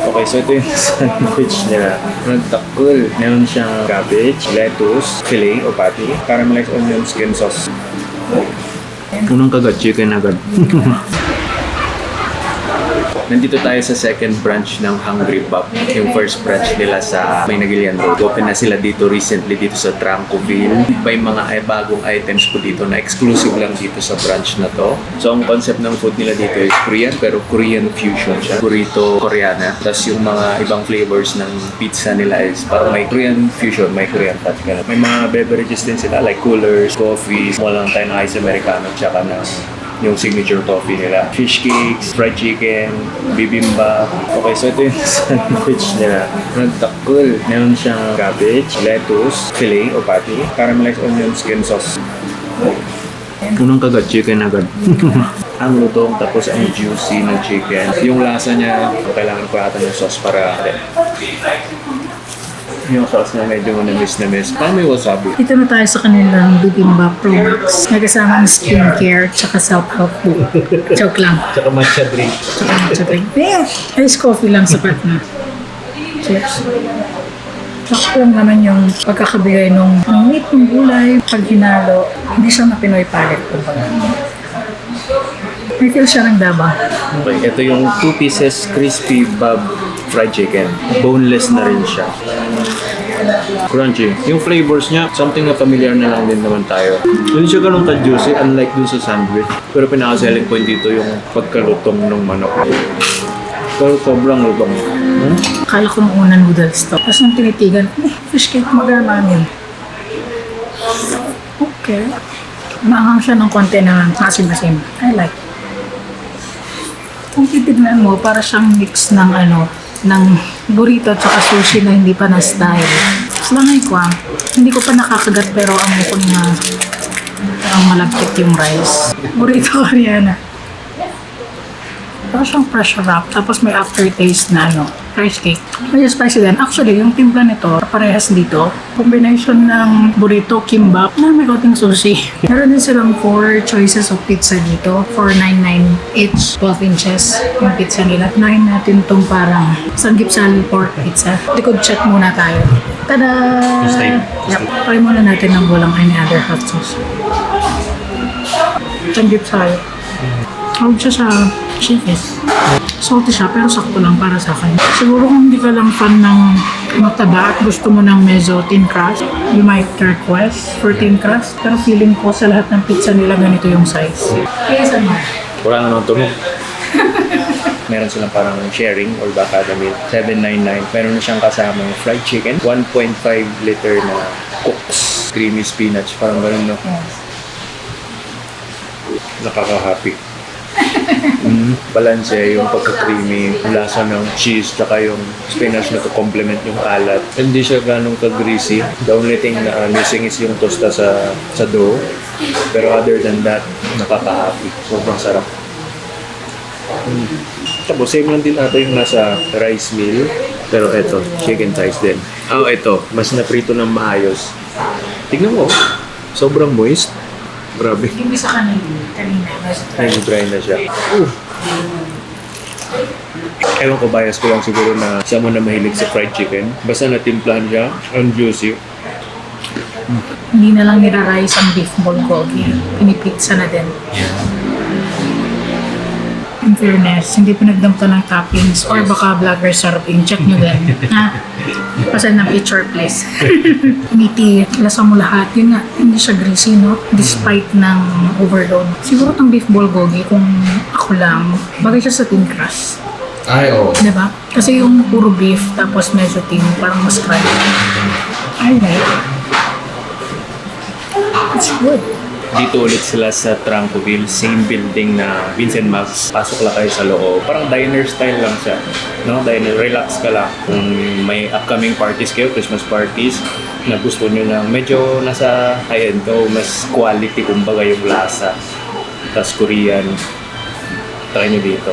Okay, so ito yung sandwich nila. Nagtakul. Meron siyang cabbage, lettuce, filet o patty, caramelized onion skin sauce. Unang kagat, chicken agad. Nandito tayo sa second branch ng Hungry Pop. Yung first branch nila sa Maynagilian Road. Open na sila dito recently dito sa Trancoville. May mga bagong items po dito na exclusive lang dito sa branch na to. So ang concept ng food nila dito is Korean pero Korean fusion siya. Burrito, Koreana. Tapos yung mga ibang flavors ng pizza nila is parang may Korean fusion, may Korean touch. May mga beverages din sila like coolers, coffees. Wala lang tayo ng ice americano tsaka ng yung signature coffee nila. Fish cakes, fried chicken, bibimbap. Okay, so ito yung sandwich nila. Nagtakul. Meron siyang cabbage, lettuce, filet o patty, caramelized onion skin sauce. Unang kagat, chicken agad. Ang lutong tapos ang juicy ng chicken. Yung lasa niya, kailangan ko ata ng sauce para yung sauce na medyo na-miss. Parang may wasabi. Ito na tayo sa kanilang Bibimbap Pro Max. Nagkasama ang skincare tsaka self-help food. Joke lang. Tsaka matcha drink. Tsaka matcha drink. Ice coffee lang sapat na. Cheers. Sakto lang naman yung pagkakabigay nung meat ng gulay, pag hinalo, hindi siya na Pinoy palette. May feel siya ng Davao. Okay, ito yung 2 pieces crispy bob fried chicken. Boneless na rin siya. Crunchy. Yung flavors niya, something na familiar na lang din naman tayo. Hindi siya ganun ka-juicy, unlike dun sa sandwich. Pero pinaka-selling point dito yung pagkalutong ng manok. Pero sobrang lutong. Akala ko nung una noodles to. Tapos nung tinitigan, fish cake maganamin. Okay. Maanghang siya ng konti na masim-masim. I like. Kung titignan mo, para siyang mix ng ng burrito at saka sushi na hindi pa na-style. Slangay ko hindi ko pa nakakagat pero amoy ko na parang malagkit yung rice. Burrito Koreana. Parang siyang fresh wrap. Tapos may aftertaste na rice cake. May spicy din. Actually, yung timpla nito, parehas dito. Combination ng burrito, kimbap, na may konting sushi. Meron din silang 4 choices of pizza dito. 4.99 each, 12 inches yung pizza nila. Nahin natin itong parang sanggipsal pork pizza. Likod check muna tayo. Tada! Yep. Try muna natin ng walang any other hot sauce. Sanggipsal. Hawag siya sa cheese. Salty siya pero sakto lang para sa akin. Siguro kung hindi ka lang fan ng mataba at gusto mo ng medyo thin crust, you might request for thin crust. Pero feeling ko sa lahat ng pizza nila ganito yung size. Yes, Wala na nang tunog. Meron silang parang sharing or baka the meal. $7.99. Meron na siyang kasamang fried chicken. 1.5 liter na cooks. Creamy spinach. Parang ganun, no? Yes. Nakaka-happy. Balanse yung pagka-creamy, yung lasa ng cheese, tsaka yung spinach na to complement yung alat. Hindi siya ganong ka-greasy. The only thing na missing is yung tosta sa dough. Pero other than that, nakaka-happy. Sobrang sarap. Tapos same lang din ata yung nasa rice meal. Pero eto, chicken thighs din. Ito, mas naprito ng maayos. Tignan mo, sobrang moist. Grabe. Hindi sa kanina. Ay, try na siya. Ewan ko, bias ko lang siguro na siya mo na mahilig sa fried chicken. Basta natimplahan siya, ang juicy. Hindi na lang nira-rice ang beef bulgogi. Pinipizza na din. In fairness, hindi pinagdamta ng toppings or baka vlogger sarapin. Check nyo din. Pasal ng picture, please. Meaty, lasa mo lahat. Yun nga, hindi siya greasy, no? Despite ng overload. Siguro itong beef bulgogi, kung ako lang, bagay siya sa thin crust. Ay, oo. Diba? Kasi yung puro beef, tapos medyo thin, parang mas crunchy. I like. It's good. Dito ulit sila sa Trancoville, same building na Vincent Max. Pasok lang kayo sa loob. Parang diner style lang siya. No? Diner, relax ka lang. Kung may upcoming parties kayo, Christmas parties, na gusto nyo na medyo nasa high-end to, mas quality kumbaga yung lasa. Tapos Korean, try nyo dito.